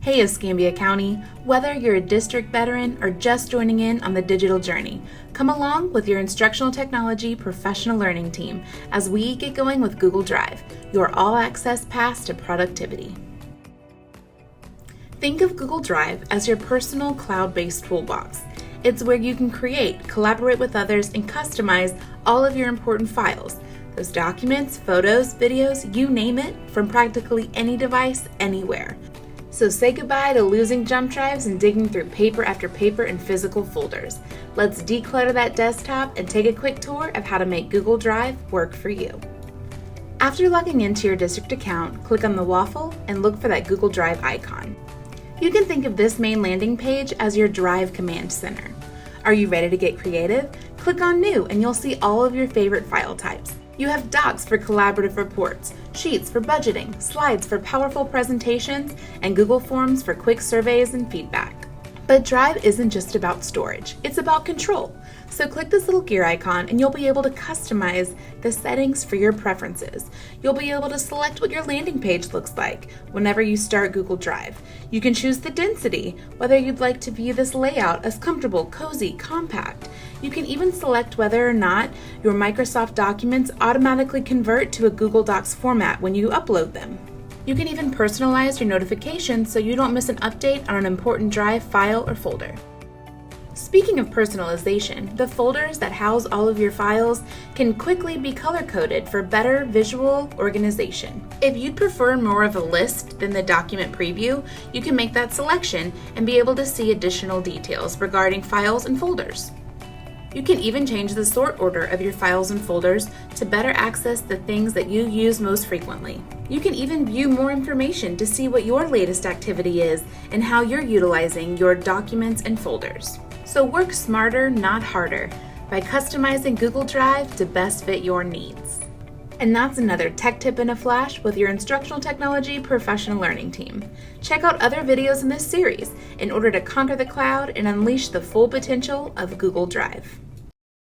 Hey Escambia County, whether you're a district veteran or just joining in on the digital journey, come along with your Instructional Technology Professional Learning Team as we get going with Google Drive, your all-access pass to productivity. Think of Google Drive as your personal cloud-based toolbox. It's where you can create, collaborate with others, and customize all of your important files. Those documents, photos, videos, you name it, from practically any device, anywhere. So say goodbye to losing jump drives and digging through paper after paper and physical folders. Let's declutter that desktop and take a quick tour of how to make Google Drive work for you. After logging into your district account, click on the waffle and look for that Google Drive icon. You can think of this main landing page as your Drive command center. Are you ready to get creative? Click on New and you'll see all of your favorite file types. You have docs for collaborative reports, sheets for budgeting, slides for powerful presentations, and Google Forms for quick surveys and feedback. But Drive isn't just about storage, it's about control. So click this little gear icon and you'll be able to customize the settings for your preferences. You'll be able to select what your landing page looks like whenever you start Google Drive. You can choose the density, whether you'd like to view this layout as comfortable, cozy, compact. You can even select whether or not your Microsoft documents automatically convert to a Google Docs format when you upload them. You can even personalize your notifications so you don't miss an update on an important Drive file or folder. Speaking of personalization, the folders that house all of your files can quickly be color-coded for better visual organization. If you'd prefer more of a list than the document preview, you can make that selection and be able to see additional details regarding files and folders. You can even change the sort order of your files and folders to better access the things that you use most frequently. You can even view more information to see what your latest activity is and how you're utilizing your documents and folders. So work smarter, not harder, by customizing Google Drive to best fit your needs. And that's another tech tip in a flash with your Instructional Technology Professional Learning Team. Check out other videos in this series in order to conquer the cloud and unleash the full potential of Google Drive.